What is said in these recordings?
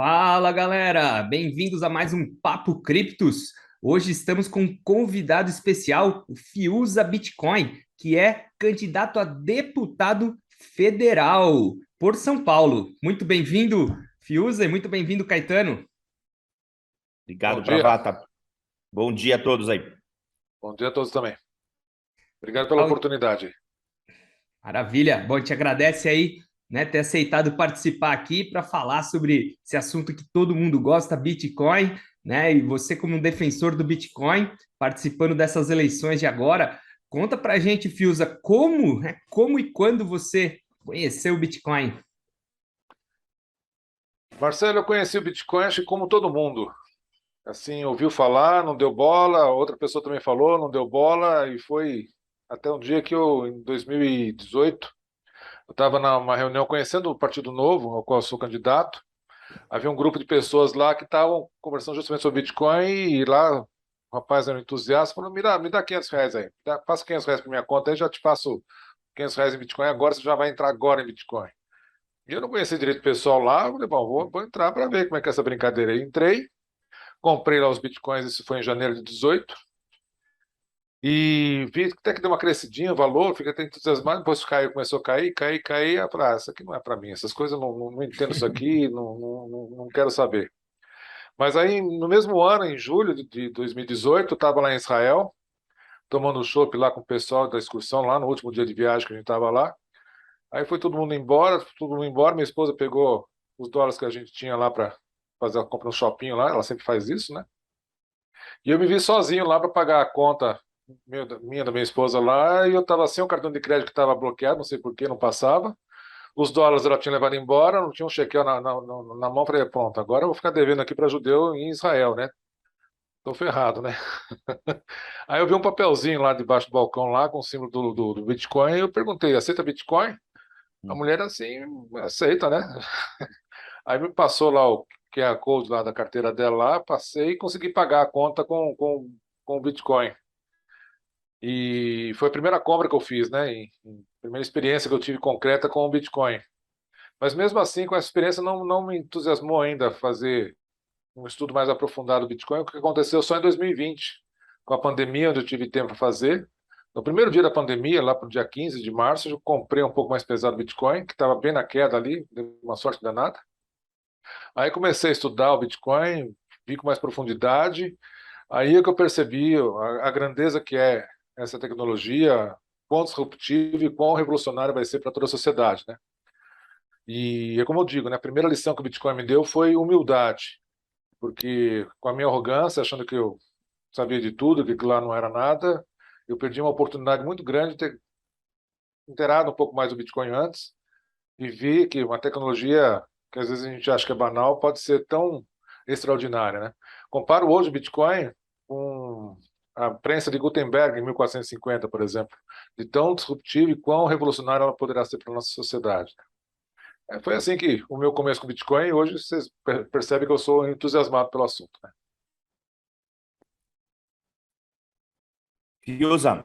Fala galera, bem-vindos a mais um Papo Criptos. Hoje estamos com um convidado especial, o Fiuza Bitcoin, que é candidato a deputado federal por São Paulo. Muito bem-vindo, Fiuza, e muito bem-vindo, Caetano. Obrigado, Bom dia. Pravata. Bom dia a todos aí. Bom dia a todos também. Obrigado pela Al- oportunidade. Maravilha, bom, te agradece aí, né, ter aceitado participar aqui para falar sobre esse assunto que todo mundo gosta, Bitcoin, né? E você como um defensor do Bitcoin, participando dessas eleições de agora, conta para a gente, Fiuza, como, né, como e quando você conheceu o Bitcoin? Marcelo, eu conheci o Bitcoin, acho que como todo mundo. Assim, ouviu falar, não deu bola, outra pessoa também falou, não deu bola, e foi até um dia que eu, em 2018, eu estava numa reunião conhecendo o Partido Novo, ao qual eu sou candidato. Havia um grupo de pessoas lá que estavam conversando justamente sobre Bitcoin, e lá o rapaz era um entusiasta, falou, me dá R$ 500 aí, passa R$ 500 para minha conta, aí já te passo R$ 500 em Bitcoin, agora você já vai entrar agora em Bitcoin. E eu não conhecia direito o pessoal lá, eu falei, bom, vou entrar para ver como é que é essa brincadeira aí. Entrei, comprei lá os bitcoins, isso foi em janeiro de 18, e vi que até que deu uma crescidinha o valor, fiquei até entusiasmado, depois caiu, começou a cair, eu falei, isso aqui não é para mim, essas coisas eu não entendo isso aqui, não quero saber. Mas aí, no mesmo ano, em julho de 2018, eu estava lá em Israel, tomando chopp lá com o pessoal da excursão, lá no último dia de viagem que a gente estava lá. Aí foi todo mundo embora. Minha esposa pegou os dólares que a gente tinha lá para fazer a compra no shopping lá, ela sempre faz isso, né? E eu me vi sozinho lá para pagar a conta minha, da minha esposa lá, e eu estava sem o cartão de crédito que estava bloqueado, não sei por que, não passava. Os dólares ela tinha levado embora, não tinha um cheque na mão, falei, pronto, agora eu vou ficar devendo aqui para judeu em Israel, né? Tô ferrado, né? Aí eu vi um papelzinho lá debaixo do balcão lá com o símbolo do Bitcoin, e eu perguntei, aceita Bitcoin? A mulher assim, aceita, né? Aí me passou lá o QR Code lá da carteira dela lá, passei e consegui pagar a conta com o Bitcoin. E foi a primeira compra que eu fiz, né? Primeira experiência que eu tive concreta com o Bitcoin. Mas mesmo assim, com essa experiência, não me entusiasmou ainda fazer um estudo mais aprofundado do Bitcoin, o que aconteceu só em 2020, com a pandemia, onde eu tive tempo para fazer. No primeiro dia da pandemia, lá para o dia 15 de março, eu comprei um pouco mais pesado o Bitcoin, que estava bem na queda ali, deu uma sorte danada. Aí comecei a estudar o Bitcoin, vi com mais profundidade. Aí é que eu percebi a grandeza que é essa tecnologia, quão disruptiva e quão revolucionária vai ser para toda a sociedade, né? E é como eu digo, né? A primeira lição que o Bitcoin me deu foi humildade, porque com a minha arrogância, achando que eu sabia de tudo, que lá não era nada, eu perdi uma oportunidade muito grande de ter inteirado um pouco mais do Bitcoin antes e vi que uma tecnologia que às vezes a gente acha que é banal pode ser tão extraordinária, né? Comparo hoje o Bitcoin com a prensa de Gutenberg em 1450, por exemplo, de tão disruptiva e quão revolucionária ela poderá ser para a nossa sociedade. Foi assim que o meu começo com o Bitcoin, e hoje vocês percebem que eu sou entusiasmado pelo assunto, né? Fiuza,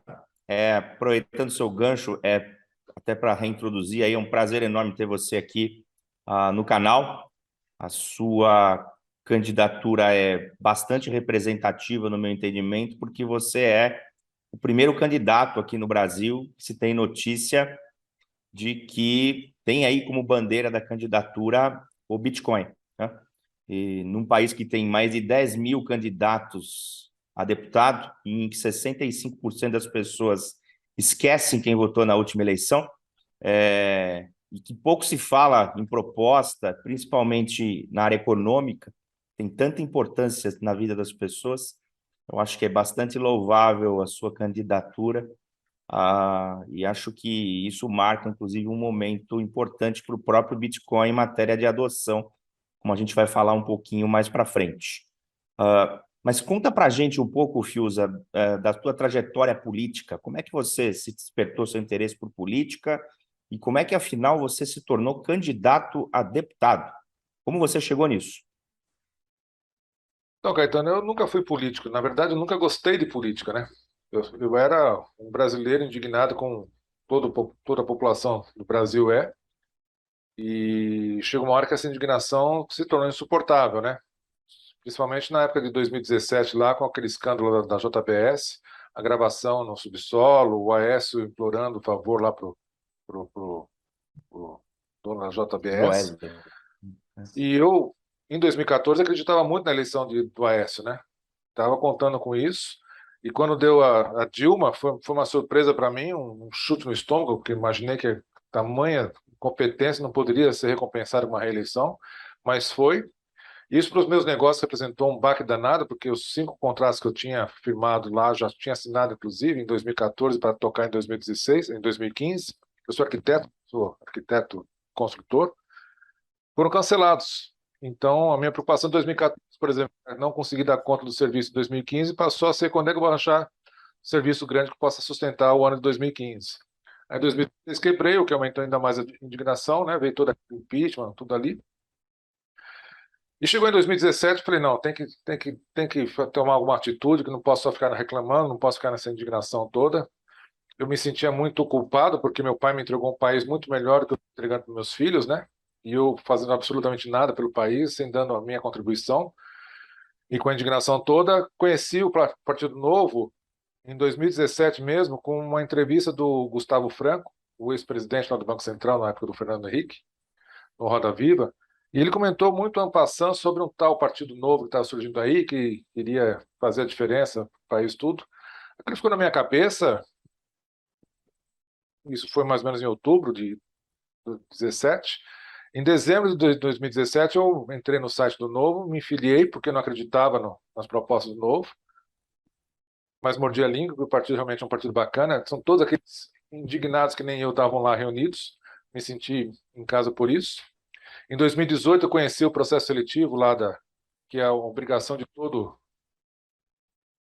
aproveitando seu gancho, até para reintroduzir aí, é um prazer enorme ter você aqui no canal. A sua candidatura é bastante representativa no meu entendimento, porque você é o primeiro candidato aqui no Brasil que se tem notícia de que tem aí como bandeira da candidatura o Bitcoin, né? E num país que tem mais de 10 mil candidatos a deputado, em que 65% das pessoas esquecem quem votou na última eleição, e que pouco se fala em proposta, principalmente na área econômica, tem tanta importância na vida das pessoas, eu acho que é bastante louvável a sua candidatura. E acho que isso marca, inclusive, um momento importante para o próprio Bitcoin em matéria de adoção, como a gente vai falar um pouquinho mais para frente. Mas conta para a gente um pouco, Fiuza, da tua trajetória política. Como é que você se despertou seu interesse por política e como é que, afinal, você se tornou candidato a deputado? Como você chegou nisso? Então, Caetano, eu nunca fui político. Na verdade, eu nunca gostei de política, né? Eu era um brasileiro indignado com toda a população do Brasil é. E chegou uma hora que essa indignação se tornou insuportável, né? Principalmente na época de 2017, lá com aquele escândalo da JBS, a gravação no subsolo, o Aécio implorando favor lá pro dono da JBS. Joesley. E eu, em 2014, acreditava muito na eleição do Aécio, né? Estava contando com isso. E quando deu a Dilma, foi uma surpresa para mim, um chute no estômago, porque imaginei que tamanha competência não poderia ser recompensada com uma reeleição, mas foi. Isso para os meus negócios representou um baque danado, porque os 5 contratos que eu tinha firmado lá, já tinha assinado, inclusive, em 2014 para tocar em 2016, em 2015. Eu sou arquiteto construtor, foram cancelados. Então, a minha preocupação em 2014, por exemplo, é não conseguir dar conta do serviço de 2015, passou a ser quando é que eu vou achar serviço grande que possa sustentar o ano de 2015. Aí, em 2016, quebrei, o que aumentou ainda mais a indignação, né? Veio todo o impeachment, tudo ali. E chegou em 2017, falei, não, tem que tomar alguma atitude, que não posso só ficar reclamando, não posso ficar nessa indignação toda. Eu me sentia muito culpado, porque meu pai me entregou um país muito melhor do que eu estou entregando para meus filhos, né? E eu fazendo absolutamente nada pelo país, sem dando a minha contribuição. E com a indignação toda, conheci o Partido Novo em 2017 mesmo, com uma entrevista do Gustavo Franco, o ex-presidente lá do Banco Central, na época do Fernando Henrique, no Roda Viva, e ele comentou muito en passant sobre um tal Partido Novo que estava surgindo aí, que iria fazer a diferença para o país tudo. Aquilo ficou na minha cabeça, isso foi mais ou menos em outubro de 2017. Em dezembro de 2017, eu entrei no site do Novo, me filiei, porque eu não acreditava nas propostas do Novo, mas mordi a língua, porque o partido realmente é um partido bacana. São todos aqueles indignados que nem eu estavam lá reunidos, me senti em casa por isso. Em 2018, eu conheci o processo seletivo lá, que é a obrigação de todo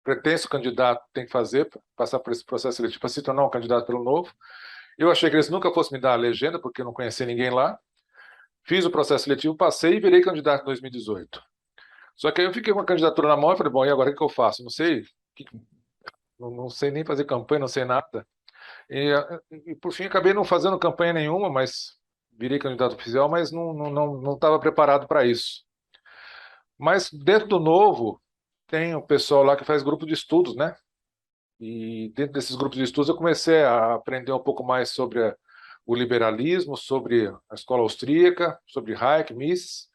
pretenso candidato tem que fazer, passar por esse processo seletivo para se tornar um candidato pelo Novo. Eu achei que eles nunca fossem me dar a legenda, porque eu não conhecia ninguém lá. Fiz o processo seletivo, passei e virei candidato em 2018. Só que aí eu fiquei com a candidatura na mão e falei, bom, e agora o que eu faço? Não sei, não sei nem fazer campanha, não sei nada. E por fim, acabei não fazendo campanha nenhuma, mas virei candidato oficial, mas não estava preparado para isso. Mas dentro do Novo, tem o pessoal lá que faz grupo de estudos, né? E dentro desses grupos de estudos eu comecei a aprender um pouco mais sobre o liberalismo, sobre a escola austríaca, sobre Hayek, Mises.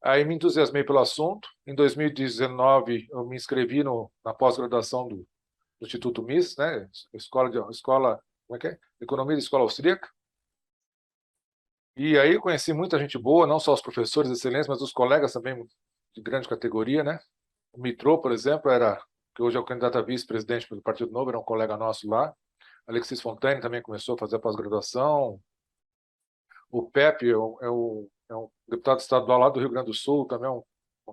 Aí me entusiasmei pelo assunto. Em 2019 eu me inscrevi na pós-graduação do Instituto Mises, né? Escola, como é que é? Economia de Escola Austríaca. E aí eu conheci muita gente boa, não só os professores excelentes, mas os colegas também de grande categoria, né? O Mitrô, por exemplo, que hoje é o candidato a vice-presidente do Partido Novo, era um colega nosso lá. Alexis Fontaine também começou a fazer a pós-graduação. O Pepe é um deputado estadual lá do Rio Grande do Sul, também é uma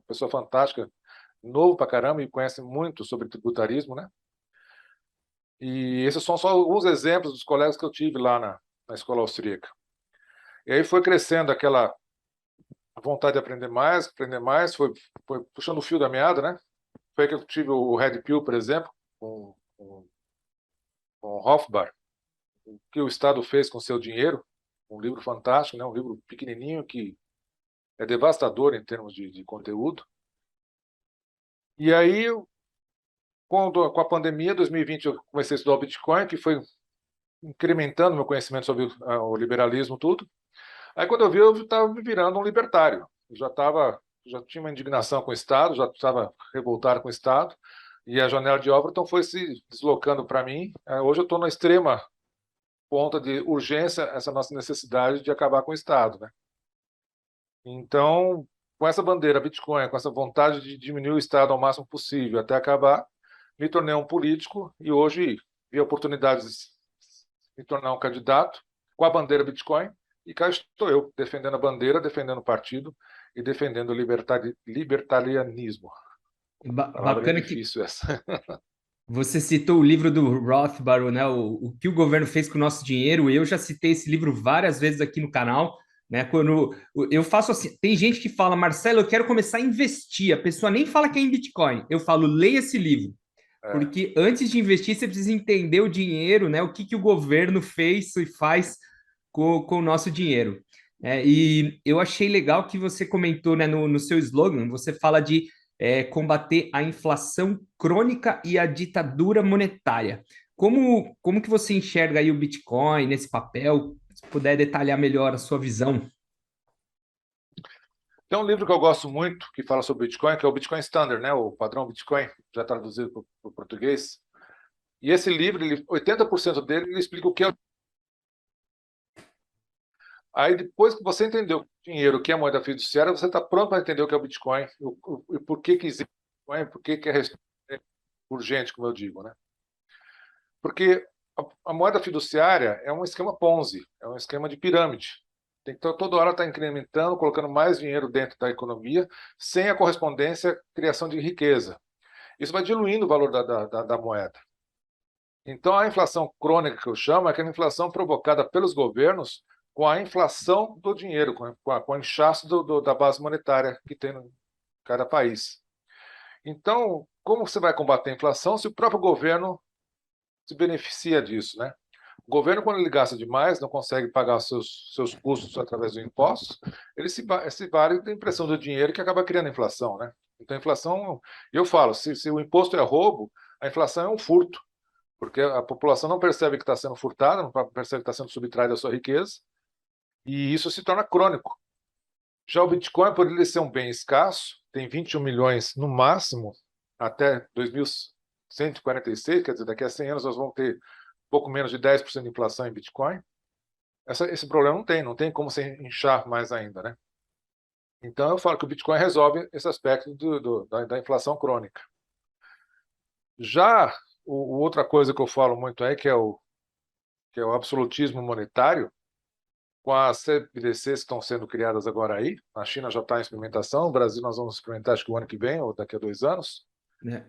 pessoa fantástica, novo pra caramba e conhece muito sobre tributarismo, né? E esses são só alguns exemplos dos colegas que eu tive lá na escola austríaca. E aí foi crescendo aquela vontade de aprender mais, foi puxando o fio da meada, né? Foi aí que eu tive o Red Pill, por exemplo, com Rothbard, o que o Estado fez com seu dinheiro, um livro fantástico, né? Um livro pequenininho que é devastador em termos de conteúdo. E aí, com a pandemia, 2020, eu comecei a estudar o Bitcoin, que foi incrementando meu conhecimento sobre o liberalismo, tudo. Aí, quando eu estava me virando um libertário. Eu já tinha uma indignação com o Estado, já estava revoltado com o Estado, e a janela de Overton foi se deslocando para mim. Hoje eu estou na extrema ponta de urgência, essa nossa necessidade de acabar com o Estado, né? Então, com essa bandeira Bitcoin, com essa vontade de diminuir o Estado ao máximo possível até acabar, me tornei um político e hoje vi a oportunidade de me tornar um candidato com a bandeira Bitcoin. E cá estou eu, defendendo a bandeira, defendendo o partido e defendendo o libertarianismo. Bacana difícil essa. Você citou o livro do Rothbard, né? O que o governo fez com o nosso dinheiro. Eu já citei esse livro várias vezes aqui no canal, né? Quando eu faço assim, tem gente que fala, Marcelo, eu quero começar a investir. A pessoa nem fala que é em Bitcoin. Eu falo, leia esse livro. Porque antes de investir, você precisa entender o dinheiro, né? O que o governo fez e faz com o nosso dinheiro. E eu achei legal que você comentou, né, no seu slogan, você fala de combater a inflação crônica e a ditadura monetária. Como que você enxerga aí o Bitcoin nesse papel? Se puder detalhar melhor a sua visão. Tem um livro que eu gosto muito que fala sobre Bitcoin, que é o Bitcoin Standard, né? O padrão Bitcoin, já traduzido para o português. E esse livro, 80% dele, ele explica o que é. Aí, depois que você entendeu o dinheiro, o que é moeda fiduciária, você está pronto para entender o que é o Bitcoin, e por que existe o Bitcoin, por que é urgente, como eu digo, né? Porque a moeda fiduciária é um esquema Ponzi, é um esquema de pirâmide. Tem que toda hora estar incrementando, colocando mais dinheiro dentro da economia, sem a correspondência criação de riqueza. Isso vai diluindo o valor da moeda. Então, a inflação crônica, que eu chamo, é aquela inflação provocada pelos governos com a inflação do dinheiro, com o inchaço da base monetária que tem em cada país. Então, como você vai combater a inflação se o próprio governo se beneficia disso, né? O governo, quando ele gasta demais, não consegue pagar seus custos através dos impostos, ele se vale da impressão do dinheiro que acaba criando inflação, né? Então, a inflação, eu falo, se o imposto é roubo, a inflação é um furto, porque a população não percebe que está sendo furtada, não percebe que está sendo subtraída a sua riqueza, e isso se torna crônico. Já o Bitcoin, por ele ser um bem escasso, tem 21 milhões no máximo, até 2146, quer dizer, daqui a 100 anos nós vamos ter pouco menos de 10% de inflação em Bitcoin. Esse problema não tem como se inchar mais ainda, né? Então eu falo que o Bitcoin resolve esse aspecto da inflação crônica. Já outra coisa que eu falo muito aí, que é o absolutismo monetário, com as CBDCs que estão sendo criadas agora aí, na China já está em experimentação, no Brasil nós vamos experimentar acho que o ano que vem, ou daqui a 2 anos,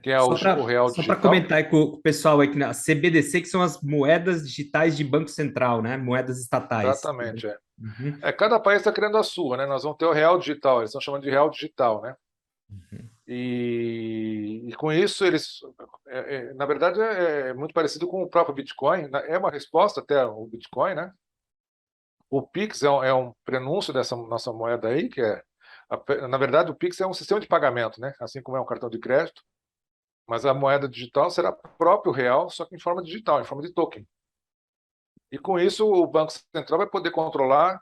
que é o real Só para digital. comentar aí com o pessoal aí, que a CBDC, que são as moedas digitais de Banco Central, né? Moedas estatais. Exatamente, é. Uhum. Cada país está criando a sua, né? Nós vamos ter o real digital, eles estão chamando de real digital, né? Uhum. E com isso eles, na verdade, é muito parecido com o próprio Bitcoin, é uma resposta até ao Bitcoin, né? O Pix é um prenúncio dessa nossa moeda aí, que na verdade, o Pix é um sistema de pagamento, né? Assim como é um cartão de crédito, mas a moeda digital será próprio real, só que em forma digital, em forma de token. E com isso o Banco Central vai poder controlar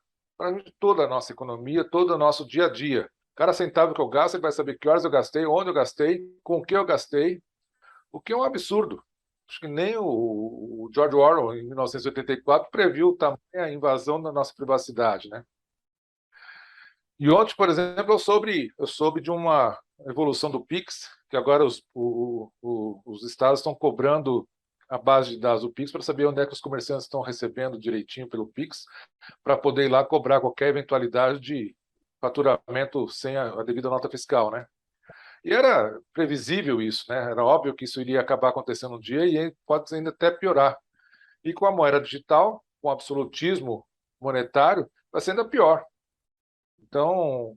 toda a nossa economia, todo o nosso dia a dia. Cada centavo que eu gasto, ele vai saber que horas eu gastei, onde eu gastei, com o que eu gastei, o que é um absurdo. Acho que nem o George Orwell, em 1984, previu tamanha invasão da nossa privacidade, né? E ontem, por exemplo, eu soube de uma evolução do Pix, que agora os estados estão cobrando a base de dados do Pix para saber onde é que os comerciantes estão recebendo direitinho pelo Pix, para poder ir lá cobrar qualquer eventualidade de faturamento sem a devida nota fiscal, né? E era previsível isso, né? Era óbvio que isso iria acabar acontecendo um dia e pode ainda até piorar. E com a moeda digital, com o absolutismo monetário, vai ser ainda pior. Então,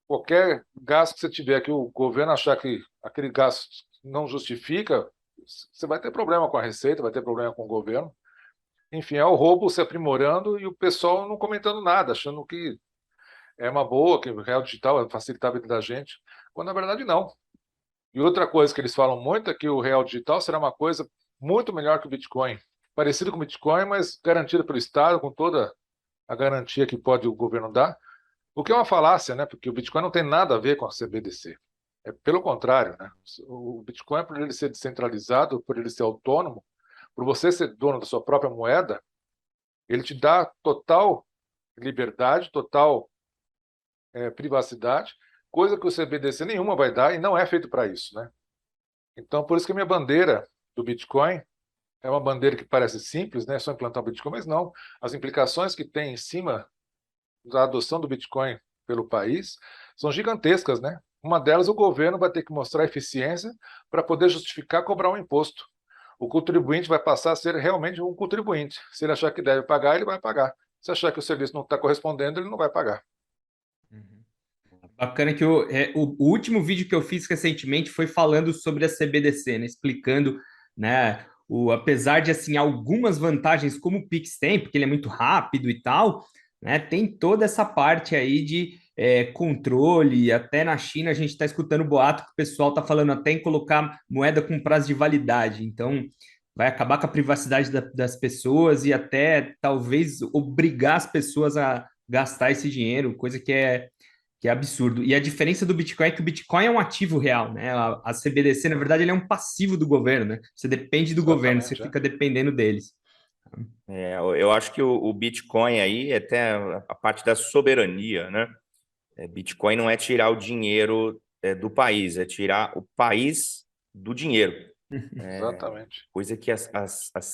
qualquer gasto que você tiver que o governo achar que aquele gasto não justifica, você vai ter problema com a Receita, vai ter problema com o governo. Enfim, é o roubo se aprimorando e o pessoal não comentando nada, achando que é uma boa, que o real digital vai facilitar a vida da gente, quando na verdade não. E outra coisa que eles falam muito é que o real digital será uma coisa muito melhor que o Bitcoin. Parecido com o Bitcoin, mas garantido pelo Estado, com toda a garantia que pode o governo dar. O que é uma falácia, né? Porque o Bitcoin não tem nada a ver com a CBDC. É pelo contrário, né? O Bitcoin, por ele ser descentralizado, por ele ser autônomo, por você ser dono da sua própria moeda, ele te dá total liberdade, total privacidade, coisa que o CBDC nenhuma vai dar e não é feito para isso, né? Então, por isso que a minha bandeira do Bitcoin é uma bandeira que parece simples, né? Só implantar o Bitcoin, mas não. As implicações que tem em cima da adoção do Bitcoin pelo país são gigantescas, né? Uma delas, o governo vai ter que mostrar eficiência para poder justificar cobrar um imposto. O contribuinte vai passar a ser realmente um contribuinte. Se ele achar que deve pagar, ele vai pagar. Se achar que o serviço não está correspondendo, ele não vai pagar. Bacana que o último vídeo que eu fiz recentemente foi falando sobre a CBDC, né? Explicando, né? Apesar de assim algumas vantagens como o Pix tem, porque ele é muito rápido e tal, né? Tem toda essa parte aí de controle. Até na China a gente está escutando boato que o pessoal está falando até em colocar moeda com prazo de validade. Então, vai acabar com a privacidade das pessoas e até talvez obrigar as pessoas a gastar esse dinheiro, coisa que é absurdo. E a diferença do Bitcoin é que o Bitcoin é um ativo real, né? A CBDC, na verdade, ele é um passivo do governo, né? Você depende do governo, você Exatamente, é. fica dependendo deles. Eu acho que o Bitcoin aí é até a parte da soberania, né? Bitcoin não é tirar o dinheiro do país, é tirar o país do dinheiro. Exatamente. Coisa que as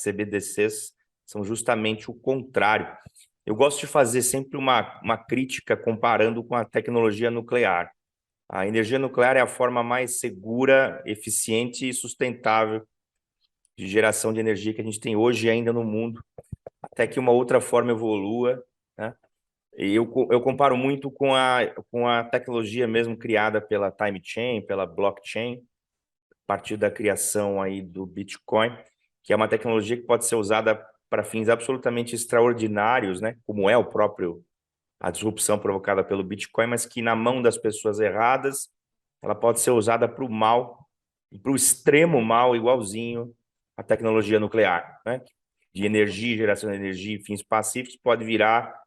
CBDCs são justamente o contrário. Eu gosto de fazer sempre uma crítica comparando com a tecnologia nuclear. A energia nuclear é a forma mais segura, eficiente e sustentável de geração de energia que a gente tem hoje ainda no mundo, até que uma outra forma evolua, né? E eu comparo muito com a tecnologia mesmo criada pela Time Chain, pela blockchain, a partir da criação aí do Bitcoin, que é uma tecnologia que pode ser usada para fins absolutamente extraordinários, né? Como é a disrupção provocada pelo Bitcoin, mas que na mão das pessoas erradas, ela pode ser usada para o mal, e para o extremo mal, igualzinho a tecnologia nuclear, né? De energia, geração de energia e fins pacíficos, pode virar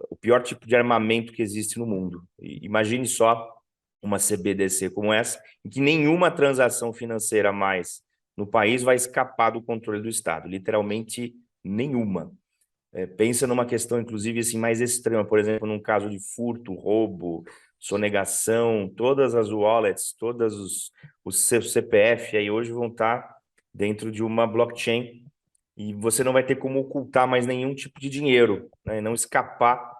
o pior tipo de armamento que existe no mundo. Imagine só uma CBDC como essa, em que nenhuma transação financeira mais no país vai escapar do controle do Estado, literalmente nenhuma. Pensa numa questão, inclusive, assim, mais extrema, por exemplo, num caso de furto, roubo, sonegação, todas as wallets, todos os seus CPF aí hoje vão estar dentro de uma blockchain e você não vai ter como ocultar mais nenhum tipo de dinheiro, né? E não escapar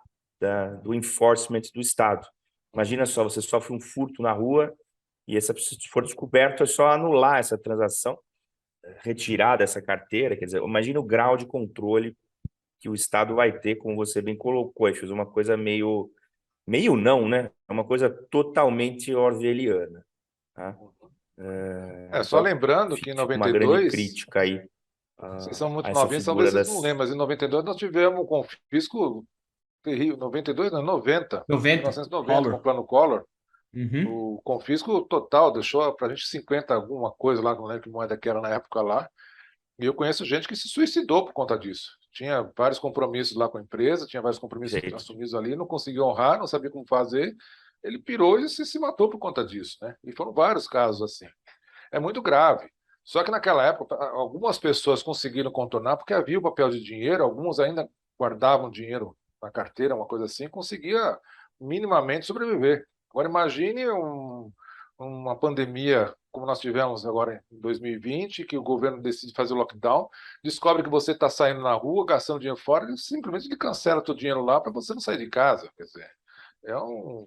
do enforcement do Estado. Imagina só, você sofre um furto na rua e se for descoberto, é só anular essa transação, retirar dessa carteira, quer dizer, imagina o grau de controle que o Estado vai ter, como você bem colocou, fez uma coisa meio não, né? É uma coisa totalmente orwelliana, tá? Só Então, lembrando que em fica uma grande 92, crítica aí vocês são a muito essa novinhos, talvez figura vocês não das... lembrem, mas em 92 nós tivemos um confisco terrível. 92, não, 90. 90, 1990, com o Collor. plano Collor. Uhum. O confisco total deixou para a gente 50 alguma coisa lá, não lembro que moeda que era na época lá. E eu conheço gente que se suicidou por conta disso. Tinha vários compromissos lá com a empresa, tinha vários compromissos Jeito. assumidos ali, não conseguiu honrar, não sabia como fazer. Ele pirou e se matou por conta disso, né? E foram vários casos assim. É muito grave. Só que naquela época, algumas pessoas conseguiram contornar porque havia o papel de dinheiro, alguns ainda guardavam dinheiro na carteira, uma coisa assim, conseguia minimamente sobreviver. Agora imagine uma pandemia como nós tivemos agora em 2020, que o governo decide fazer o lockdown, descobre que você está saindo na rua, gastando dinheiro fora, e simplesmente ele cancela todo o dinheiro lá para você não sair de casa. Quer dizer,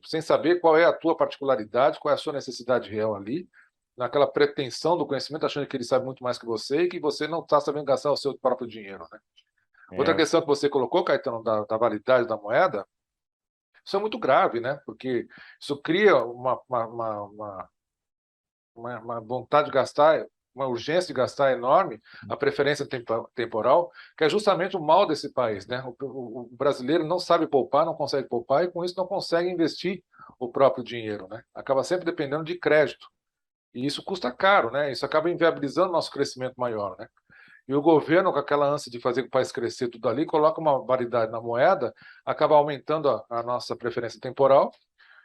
sem saber qual é a tua particularidade, qual é a sua necessidade real ali, naquela pretensão do conhecimento, achando que ele sabe muito mais que você e que você não está sabendo gastar o seu próprio dinheiro, né? Outra É, questão que você colocou, Caetano, da validade da moeda, isso é muito grave, né? Porque isso cria uma vontade de gastar, uma urgência de gastar enorme, a preferência temporal, que é justamente o mal desse país, né? O brasileiro não sabe poupar, não consegue poupar e com isso não consegue investir o próprio dinheiro, né? Acaba sempre dependendo de crédito. E isso custa caro, né? Isso acaba inviabilizando nosso crescimento maior, né? E o governo, com aquela ânsia de fazer o país crescer tudo ali, coloca uma variedade na moeda, acaba aumentando a nossa preferência temporal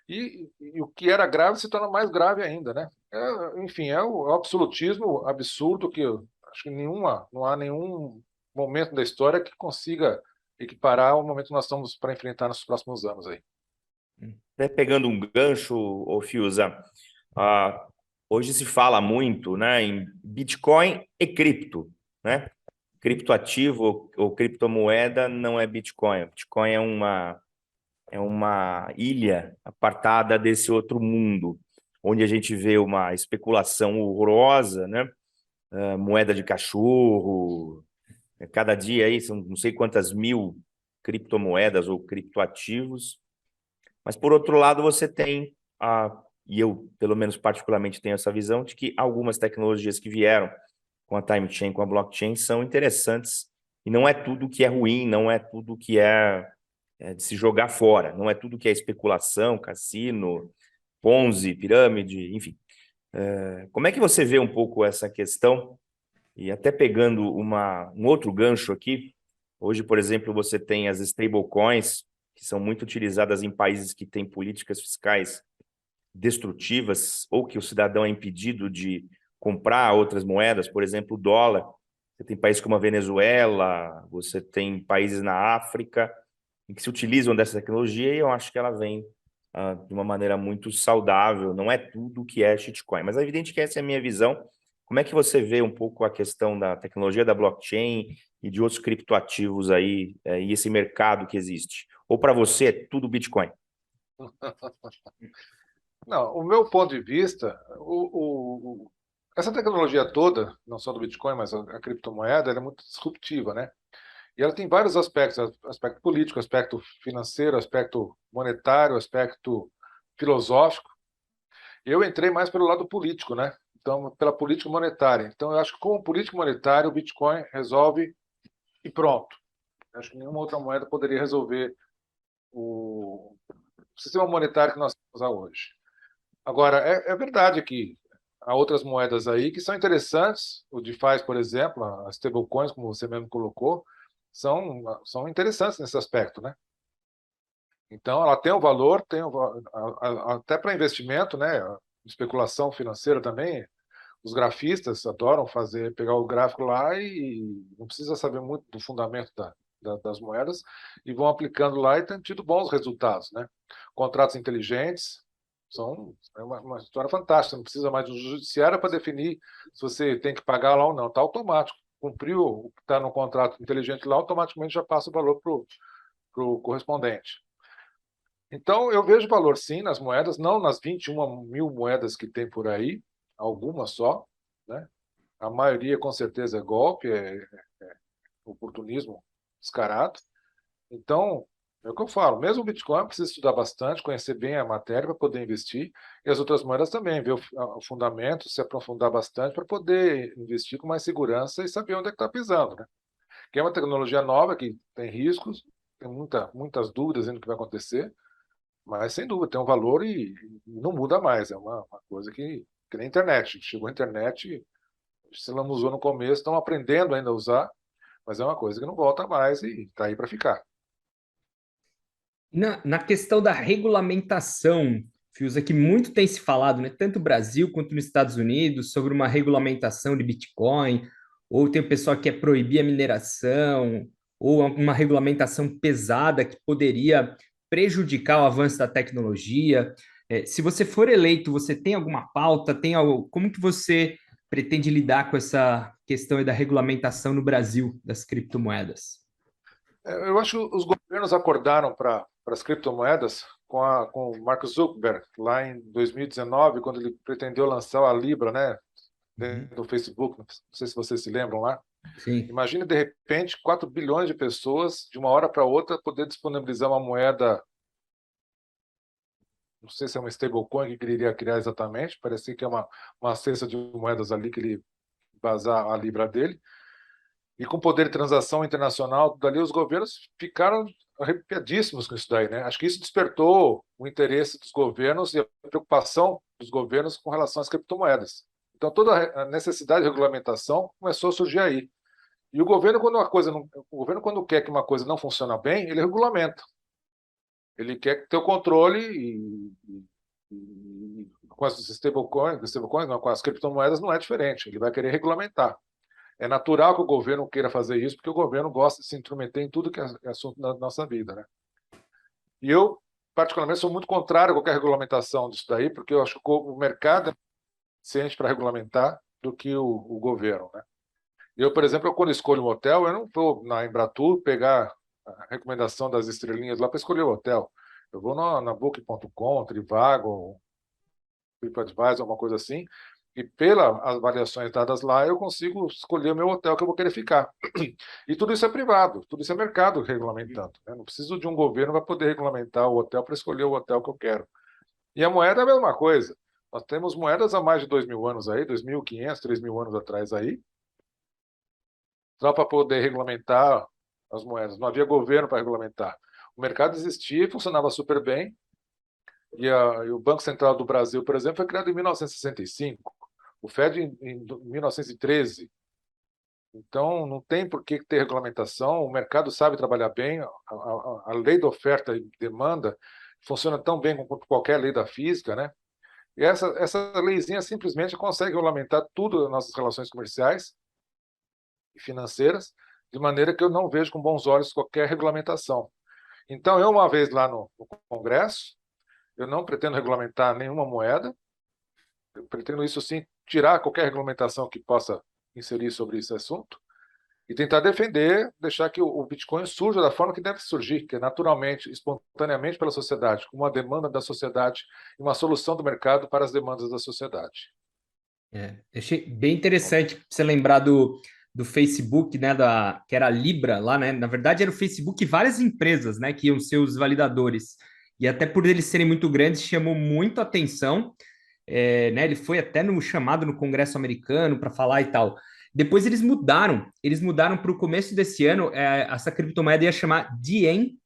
e o que era grave se torna mais grave ainda, né? Enfim, é o absolutismo absurdo que eu acho que não há nenhum momento da história que consiga equiparar o momento que nós estamos para enfrentar nos próximos anos aí. até pegando um gancho, ô Fiuza, ah, hoje se fala muito, né, em Bitcoin e cripto, né? Criptoativo ou criptomoeda não é Bitcoin. Bitcoin é uma ilha apartada desse outro mundo, onde a gente vê uma especulação horrorosa, né? Moeda de cachorro, cada dia aí são não sei quantas mil criptomoedas ou criptoativos. Mas, por outro lado, você tem, e eu, pelo menos particularmente, tenho essa visão de que algumas tecnologias que vieram com a time chain, com a blockchain, são interessantes. E não é tudo que é ruim, não é tudo que é de se jogar fora. Não é tudo que é especulação, cassino, Ponzi, pirâmide, enfim. Como é que você vê um pouco essa questão? E até pegando um outro gancho aqui, hoje, por exemplo, você tem as stablecoins, que são muito utilizadas em países que têm políticas fiscais destrutivas, ou que o cidadão é impedido de comprar outras moedas, por exemplo, o dólar. Você tem países como a Venezuela, você tem países na África, em que se utilizam dessa tecnologia, e eu acho que ela vem de uma maneira muito saudável. Não é tudo que é shitcoin, mas é evidente que essa é a minha visão. Como é que você vê um pouco a questão da tecnologia da blockchain e de outros criptoativos aí, e esse mercado que existe? Ou para você é tudo Bitcoin? Não, o meu ponto de vista, essa tecnologia toda, não só do Bitcoin, mas a criptomoeda, ela é muito disruptiva, né? E ela tem vários aspectos, aspecto político, aspecto financeiro, aspecto monetário, aspecto filosófico. Eu entrei mais pelo lado político, né? Então, pela política monetária. Então, eu acho que como política monetária, o Bitcoin resolve e pronto. Eu acho que nenhuma outra moeda poderia resolver o sistema monetário que nós temos hoje. Agora, é verdade que há outras moedas aí que são interessantes. O DeFi, por exemplo, as stablecoins, como você mesmo colocou, são interessantes nesse aspecto, né? Então, ela tem um valor, até para investimento, né? Especulação financeira também. Os grafistas adoram pegar o gráfico lá e não precisa saber muito do fundamento das moedas e vão aplicando lá e têm tido bons resultados, né? Contratos inteligentes é uma história fantástica. Não precisa mais do judiciário para definir se você tem que pagar lá ou não. Está automático. Cumpriu o que está no contrato inteligente lá, automaticamente já passa o valor para o correspondente. Então, eu vejo valor sim nas moedas, não nas 21 mil moedas que tem por aí, algumas só, né? A maioria, com certeza, é golpe, é oportunismo descarado. Então, é o que eu falo, mesmo o Bitcoin precisa estudar bastante, conhecer bem a matéria para poder investir, e as outras moedas também, ver o fundamento, se aprofundar bastante para poder investir com mais segurança e saber onde é que está pisando, né? Que é uma tecnologia nova, que tem riscos, tem muitas dúvidas ainda do que vai acontecer, mas, sem dúvida, tem um valor e não muda mais. É uma coisa que nem a internet. Chegou a internet, se ela não usou no começo, estão aprendendo ainda a usar, mas é uma coisa que não volta mais e está aí para ficar. Na questão da regulamentação, Fiuza, que muito tem se falado, né, tanto no Brasil quanto nos Estados Unidos, sobre uma regulamentação de Bitcoin, ou tem o pessoal que quer proibir a mineração, ou uma regulamentação pesada que poderia prejudicar o avanço da tecnologia. Se você for eleito, você tem alguma pauta? Como que você pretende lidar com essa questão aí da regulamentação no Brasil das criptomoedas? Eu acho que os governos acordaram para as criptomoedas com o Mark Zuckerberg, lá em 2019, quando ele pretendeu lançar a Libra, né, Uhum. dentro do Facebook. Não sei se vocês se lembram lá. Sim. Imagine, de repente, 4 bilhões de pessoas, de uma hora para outra, poder disponibilizar uma moeda. Não sei se é uma stablecoin que queria criar exatamente, parecia que é uma cesta de moedas ali que ele basar a libra dele, e com poder de transação internacional, dali os governos ficaram arrepiadíssimos com isso daí, né? Acho que isso despertou o interesse dos governos e a preocupação dos governos com relação às criptomoedas. Então, toda a necessidade de regulamentação começou a surgir aí. E o governo, quando quer que uma coisa não funciona bem, ele regulamenta. Ele quer ter o controle e com as stablecoins, não, com as criptomoedas não é diferente. Ele vai querer regulamentar. É natural que o governo queira fazer isso, porque o governo gosta de se intrometer em tudo que é assunto da nossa vida, né? E eu, particularmente, sou muito contrário a qualquer regulamentação disso daí, porque eu acho que o mercado é ciente para regulamentar do que o governo, né? Eu, por exemplo, quando escolho um hotel, eu não vou na Embratur pegar a recomendação das estrelinhas lá para escolher o hotel. Eu vou na Booking.com, Trivago, TripAdvisor, alguma coisa assim, e pelas avaliações dadas lá, eu consigo escolher o meu hotel que eu vou querer ficar. E tudo isso é privado, tudo isso é mercado regulamentando, né? Não preciso de um governo para poder regulamentar o hotel para escolher o hotel que eu quero. E a moeda é a mesma coisa. Nós temos moedas há mais de 2.000 anos aí, 2.500, 3.000 anos atrás aí, só para poder regulamentar as moedas. Não havia governo para regulamentar. O mercado existia e funcionava super bem. E o Banco Central do Brasil, por exemplo, foi criado em 1965. O Fed em 1913. Então, não tem por que ter regulamentação. O mercado sabe trabalhar bem. A lei da oferta e demanda funciona tão bem quanto qualquer lei da física, né? E essa leizinha simplesmente consegue regulamentar tudo nas nossas relações comerciais e financeiras, de maneira que eu não vejo com bons olhos qualquer regulamentação. Então, eu, uma vez lá no Congresso, eu não pretendo regulamentar nenhuma moeda, eu pretendo, isso sim, tirar qualquer regulamentação que possa inserir sobre esse assunto e tentar defender, deixar que o Bitcoin surja da forma que deve surgir, que é naturalmente, espontaneamente pela sociedade, como uma demanda da sociedade e uma solução do mercado para as demandas da sociedade. Eu achei bem interessante você lembrar do Facebook, né, que era a Libra lá, né? Na verdade, era o Facebook e várias empresas, né, que iam ser os validadores. E até por eles serem muito grandes, chamou muito atenção. Né, ele foi até chamado no Congresso americano para falar e tal. Depois eles mudaram para o começo desse ano, essa criptomoeda ia chamar Diem,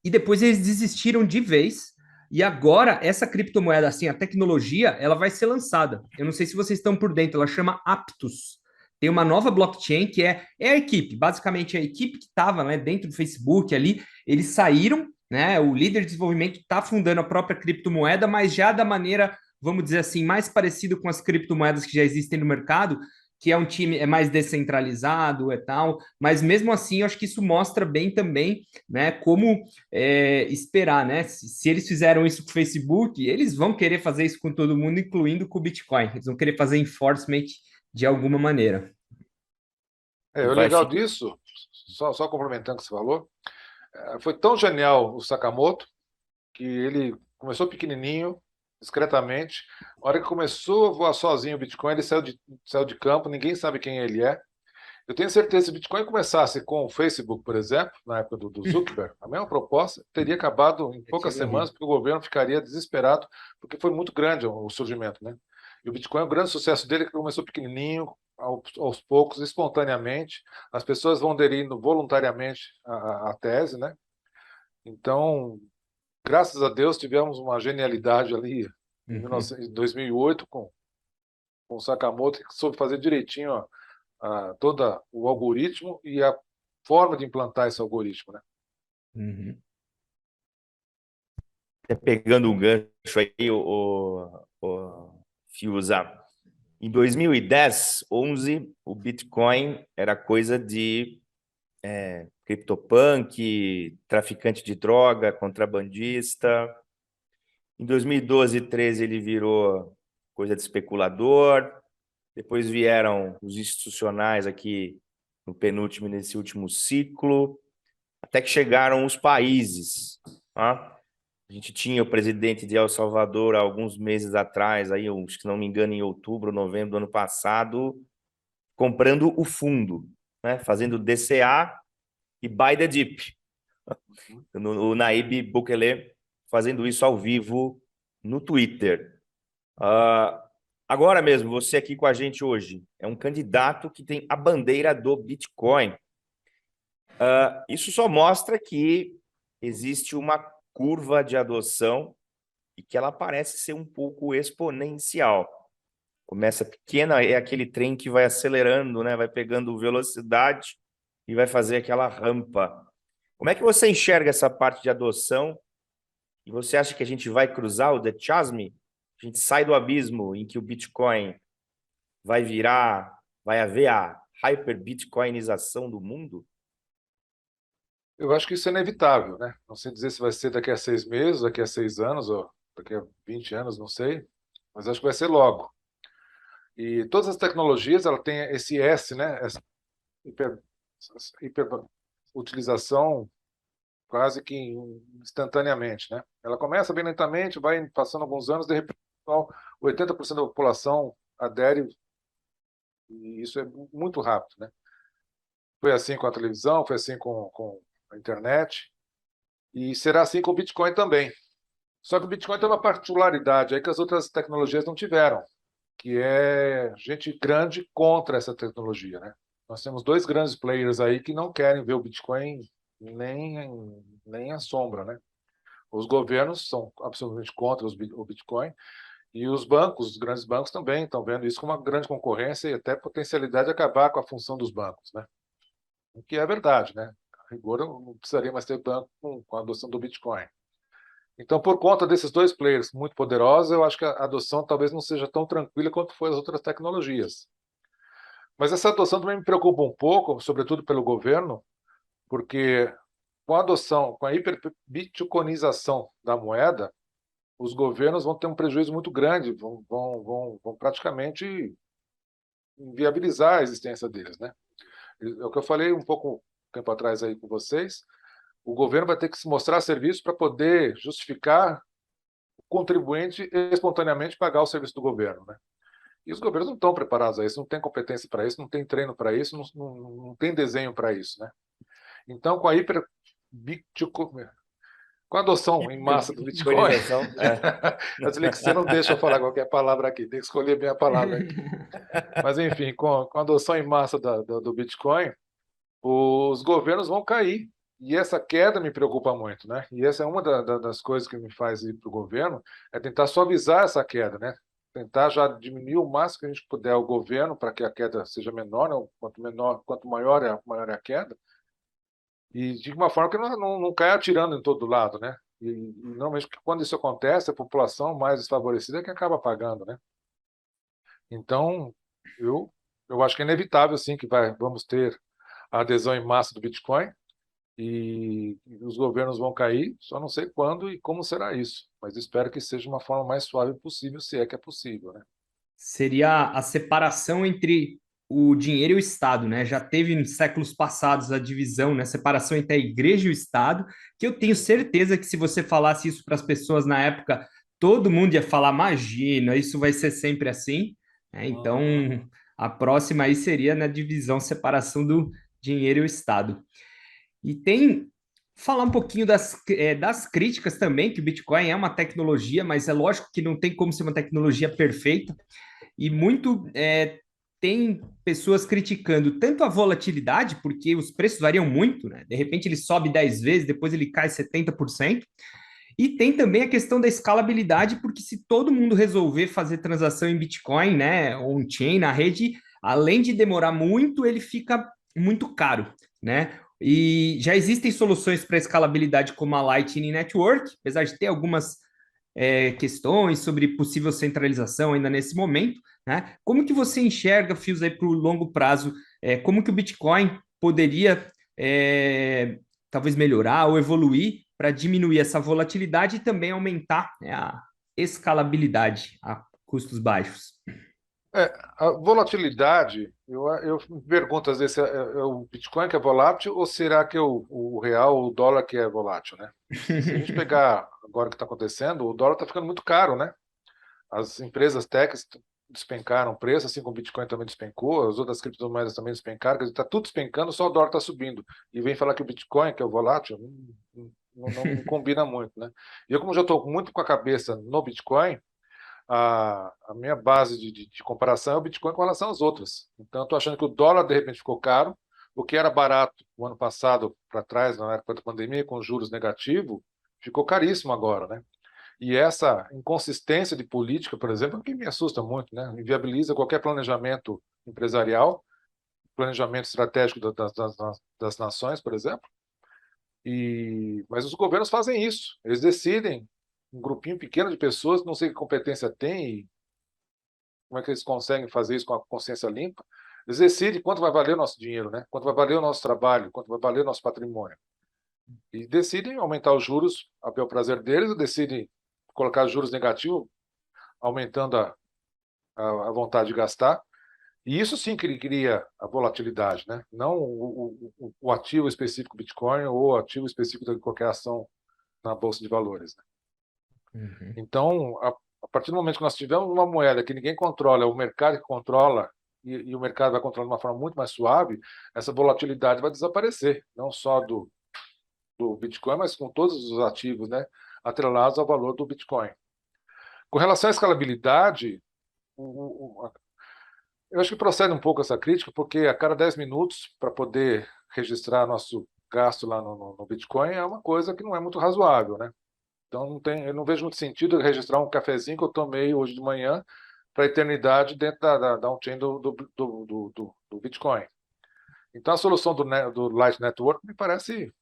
e depois eles desistiram de vez. E agora, essa criptomoeda, assim, a tecnologia, ela vai ser lançada. Eu não sei se vocês estão por dentro, ela chama Aptos. Tem uma nova blockchain que é a equipe, basicamente a equipe que estava, né, dentro do Facebook ali, eles saíram, né, o líder de desenvolvimento está fundando a própria criptomoeda, mas já da maneira, vamos dizer assim, mais parecido com as criptomoedas que já existem no mercado, que é um time mais descentralizado e tal, mas mesmo assim, eu acho que isso mostra bem também, né, como esperar, né? Se eles fizeram isso com o Facebook, eles vão querer fazer isso com todo mundo, incluindo com o Bitcoin. Eles vão querer fazer enforcement de alguma maneira. O legal disso, só complementando o que você falou, foi tão genial o Sakamoto que ele começou pequenininho, discretamente. A hora que começou a voar sozinho o Bitcoin, ele saiu de campo, ninguém sabe quem ele é. Eu tenho certeza que se o Bitcoin começasse com o Facebook, por exemplo, na época do Zuckerberg, a mesma proposta teria acabado em poucas semanas, porque o governo ficaria desesperado, porque foi muito grande o surgimento, né? E o Bitcoin, o grande sucesso dele é que começou pequenininho, aos poucos, espontaneamente, as pessoas vão aderindo voluntariamente à tese, né? Então, graças a Deus, tivemos uma genialidade ali em 2008 com o Sakamoto, que soube fazer direitinho, ó, todo o algoritmo e a forma de implantar esse algoritmo, né? Pegando um gancho aí, o Fiuza, em 2010, 11, o Bitcoin era coisa de CryptoPunk, traficante de droga, contrabandista. Em 2012 e 13 ele virou coisa de especulador. Depois vieram os institucionais aqui no penúltimo, nesse último ciclo, até que chegaram os países. Tá? A gente tinha o presidente de El Salvador há alguns meses atrás, aí, se não me engano, em outubro, novembro do ano passado, comprando o fundo, né? Fazendo DCA e buy the dip. O Nayib Bukele fazendo isso ao vivo no Twitter. Agora mesmo, você aqui com a gente hoje é um candidato que tem a bandeira do Bitcoin. Isso só mostra que existe uma curva de adoção e que ela parece ser um pouco exponencial. Começa pequena, é aquele trem que vai acelerando, né? Vai pegando velocidade e vai fazer aquela rampa. Como é que você enxerga essa parte de adoção? E você acha que a gente vai cruzar o The Chasm? A gente sai do abismo em que o Bitcoin vai haver a hyper-bitcoinização do mundo? Eu acho que isso é inevitável, né? Não sei dizer se vai ser daqui a 6 meses, daqui a 6 anos, ou daqui a 20 anos, não sei, mas acho que vai ser logo. E todas as tecnologias, ela tem esse S, né? Essa utilização quase que instantaneamente, né? Ela começa bem lentamente, vai passando alguns anos, de repente, 80% da população adere, e isso é muito rápido, né? Foi assim com a televisão, foi assim com a internet, e será assim com o Bitcoin também. Só que o Bitcoin tem uma particularidade aí que as outras tecnologias não tiveram, que é gente grande contra essa tecnologia, né? Nós temos dois grandes players aí que não querem ver o Bitcoin nem a sombra, né? Os governos são absolutamente contra o Bitcoin e os bancos, os grandes bancos também estão vendo isso como uma grande concorrência e até potencialidade de acabar com a função dos bancos, né? O que é verdade, né? A rigor, não precisaria mais ter banco com a adoção do Bitcoin. Então, por conta desses dois players muito poderosos, eu acho que a adoção talvez não seja tão tranquila quanto foi as outras tecnologias. Mas essa adoção também me preocupa um pouco, sobretudo pelo governo, porque com a adoção, com a hiperbitcoinização da moeda, os governos vão ter um prejuízo muito grande, vão praticamente inviabilizar a existência deles, né? É o que eu falei um pouco tempo atrás aí com vocês. O governo vai ter que se mostrar serviço para poder justificar o contribuinte espontaneamente pagar o serviço do governo, né? E os governos não estão preparados a isso, não têm competência para isso, não tem treino para isso, não tem desenho para isso, né? Então, com a adoção em massa do Bitcoin, a dislexia não deixa eu falar qualquer palavra aqui, tem que escolher bem a palavra aqui. Mas, enfim, com a adoção em massa do Bitcoin, os governos vão cair. E essa queda me preocupa muito, né? E essa é uma das coisas que me faz ir para o governo, é tentar suavizar essa queda, né? Tentar já diminuir o máximo que a gente puder o governo para que a queda seja menor, né? Quanto maior é a queda, e de uma forma que não caia atirando em todo lado, né? E normalmente quando isso acontece, a população mais desfavorecida é que acaba pagando, né? Então, eu acho que é inevitável, sim, que vamos ter a adesão em massa do Bitcoin e os governos vão cair, só não sei quando e como será isso, mas espero que seja uma forma mais suave possível, se é que é possível, né? Seria a separação entre o dinheiro e o Estado, né? Já teve nos séculos passados a divisão, né? Separação entre a igreja e o Estado, que eu tenho certeza que se você falasse isso para as pessoas na época, todo mundo ia falar, imagina, isso vai ser sempre assim, né? Então, a próxima aí seria na divisão, separação do dinheiro e o Estado. E tem falar um pouquinho das críticas também, que o Bitcoin é uma tecnologia, mas é lógico que não tem como ser uma tecnologia perfeita. E tem pessoas criticando tanto a volatilidade, porque os preços variam muito, né? De repente ele sobe 10 vezes, depois ele cai 70%. E tem também a questão da escalabilidade, porque se todo mundo resolver fazer transação em Bitcoin, né, on-chain, na rede, além de demorar muito, ele fica muito caro, né? E já existem soluções para escalabilidade como a Lightning Network, apesar de ter algumas questões sobre possível centralização ainda nesse momento, né? Como que você enxerga, Fios, aí para o longo prazo, como que o Bitcoin poderia talvez melhorar ou evoluir para diminuir essa volatilidade e também aumentar, né, a escalabilidade a custos baixos? A volatilidade, eu me pergunto às vezes, é o Bitcoin que é volátil ou será que é o real, o dólar que é volátil, né? Se a gente pegar agora o que está acontecendo, o dólar está ficando muito caro, né? As empresas techs despencaram o preço, assim como o Bitcoin também despencou, as outras criptomoedas também despencaram, quer dizer, está tudo despencando, só o dólar está subindo. E vem falar que o Bitcoin, que é o volátil, não combina muito, né? E eu, como já estou muito com a cabeça no Bitcoin, a minha base de comparação é o Bitcoin com relação às outras. Então, estou achando que o dólar, de repente, ficou caro, o que era barato o ano passado, para trás, na época da pandemia, com juros negativos, ficou caríssimo agora, né? E essa inconsistência de política, por exemplo, é o que me assusta muito, né? Inviabiliza qualquer planejamento empresarial, planejamento estratégico das nações, por exemplo. Mas os governos fazem isso. Eles decidem, um grupinho pequeno de pessoas, não sei que competência tem e como é que eles conseguem fazer isso com a consciência limpa. Eles decidem quanto vai valer o nosso dinheiro, né? Quanto vai valer o nosso trabalho, quanto vai valer o nosso patrimônio. E decidem aumentar os juros a bel prazer deles, ou decidem colocar juros negativos, aumentando a vontade de gastar. E isso sim cria a volatilidade, né? Não o ativo específico Bitcoin ou o ativo específico de qualquer ação na Bolsa de Valores, né? Uhum. Então, a partir do momento que nós tivermos uma moeda que ninguém controla, é o mercado que controla, e o mercado vai controlar de uma forma muito mais suave, essa volatilidade vai desaparecer, não só do Bitcoin, mas com todos os ativos, né, atrelados ao valor do Bitcoin. Com relação à escalabilidade, eu acho que procede um pouco essa crítica, porque a cada 10 minutos, para poder registrar nosso gasto lá no Bitcoin é uma coisa que não é muito razoável, né? Então eu não vejo muito sentido registrar um cafezinho que eu tomei hoje de manhã para a eternidade dentro da on-chain do Bitcoin. Então a solução do Light Network me parece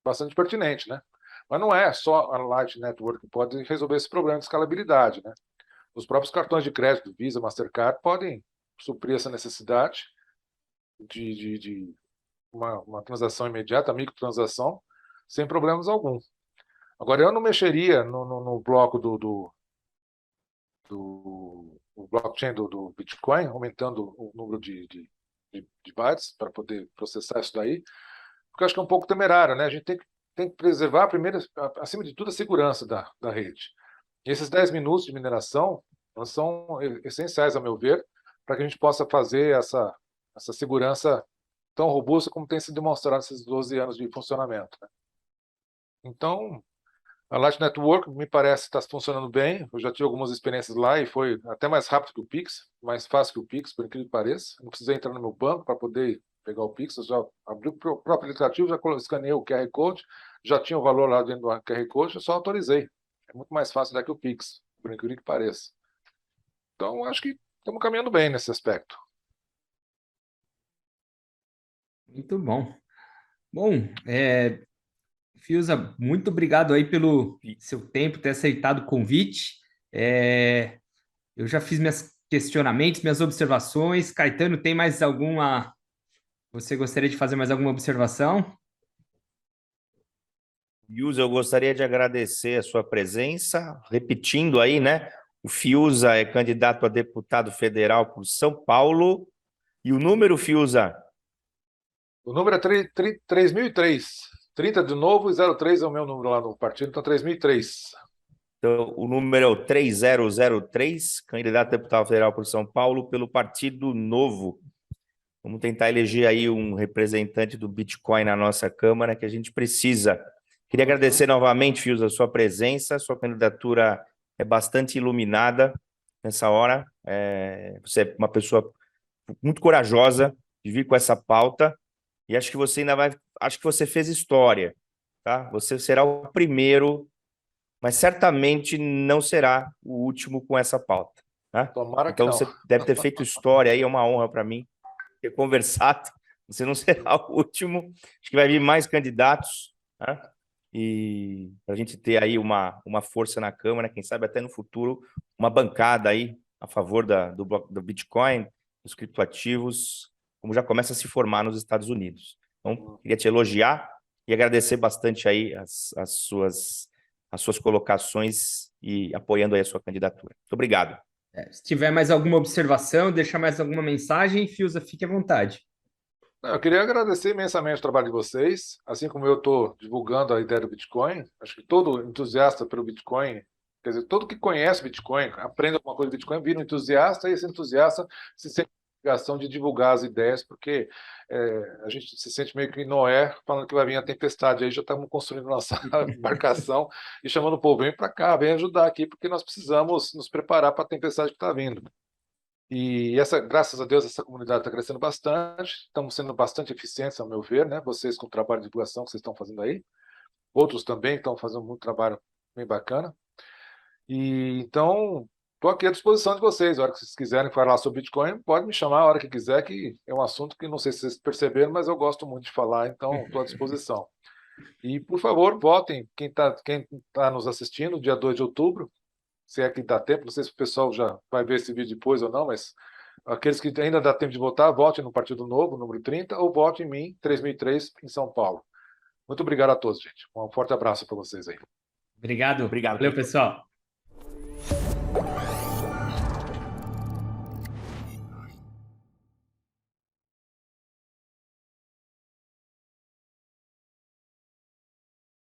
bastante pertinente, né? Mas não é só a Light Network que pode resolver esse problema de escalabilidade, né? Os próprios cartões de crédito, Visa, Mastercard, podem suprir essa necessidade de uma transação imediata, microtransação, sem problemas algum. Agora, eu não mexeria no bloco do blockchain do Bitcoin, aumentando o número de bytes para poder processar isso daí, porque eu acho que é um pouco temerário, né? A gente tem que preservar, primeiro, acima de tudo, a segurança da rede. E esses 10 minutos de mineração são essenciais, a meu ver, para que a gente possa fazer essa segurança tão robusta como tem se demonstrado nesses 12 anos de funcionamento, né? Então, a Light Network me parece estar funcionando bem. Eu já tive algumas experiências lá e foi até mais rápido que o Pix, mais fácil que o Pix, por incrível que pareça. Não precisei entrar no meu banco para poder pegar o Pix. Eu já abri o próprio aplicativo, já escaneei o QR Code, já tinha o valor lá dentro do QR Code, eu só autorizei. É muito mais fácil daqui o Pix, por incrível que pareça. Então, acho que estamos caminhando bem nesse aspecto. Muito bom. Bom, Fiuza, muito obrigado aí pelo seu tempo, ter aceitado o convite. Eu já fiz meus questionamentos, minhas observações. Caetano, tem mais alguma... Você gostaria de fazer mais alguma observação? Fiuza, eu gostaria de agradecer a sua presença, repetindo aí, né? O Fiuza é candidato a deputado federal por São Paulo. E o número, Fiuza? O número é 3003. 30 de novo e 03 é o meu número lá no partido, então 3003. Então, o número é o 3003, candidato a deputado federal por São Paulo pelo Partido Novo. Vamos tentar eleger aí um representante do Bitcoin na nossa Câmara, que a gente precisa. Queria agradecer novamente, Fiuza, a sua presença. Sua candidatura é bastante iluminada nessa hora. Você é uma pessoa muito corajosa de vir com essa pauta. E acho que você ainda vai... Acho que você fez história, tá? Você será o primeiro, mas certamente não será o último com essa pauta, tá? Tomara que Então não. você deve ter feito história aí, é uma honra para mim ter conversado. Você não será o último, acho que vai vir mais candidatos, tá? E para a gente ter aí uma força na Câmara, quem sabe até no futuro, uma bancada aí a favor do Bitcoin, dos criptoativos, como já começa a se formar nos Estados Unidos. Então, queria te elogiar e agradecer bastante aí as suas colocações e apoiando aí a sua candidatura. Muito obrigado. Se tiver mais alguma observação, deixar mais alguma mensagem, Fiuza, fique à vontade. Eu queria agradecer imensamente o trabalho de vocês, assim como eu estou divulgando a ideia do Bitcoin. Acho que todo entusiasta pelo Bitcoin, quer dizer, todo que conhece Bitcoin, aprende alguma coisa do Bitcoin, vira um entusiasta, e esse entusiasta se sente a obrigação de divulgar as ideias, porque a gente se sente meio que Noé falando que vai vir a tempestade, aí já estamos construindo nossa embarcação e chamando o povo, vem para cá, vem ajudar aqui, porque nós precisamos nos preparar para a tempestade que está vindo. E graças a Deus, essa comunidade está crescendo bastante, estamos sendo bastante eficientes, ao meu ver, né? Vocês com o trabalho de divulgação que vocês estão fazendo aí, outros também estão fazendo muito trabalho bem bacana. E então, estou aqui à disposição de vocês. A hora que vocês quiserem falar sobre Bitcoin, pode me chamar a hora que quiser, que é um assunto que não sei se vocês perceberam, mas eu gosto muito de falar, então estou à disposição. E, por favor, votem. Quem tá nos assistindo, dia 2 de outubro, se é que dá tempo, não sei se o pessoal já vai ver esse vídeo depois ou não, mas aqueles que ainda dá tempo de votar, votem no Partido Novo, número 30, ou votem em mim, 3003, em São Paulo. Muito obrigado a todos, gente. Um forte abraço para vocês aí. Obrigado. Obrigado. Valeu, pessoal.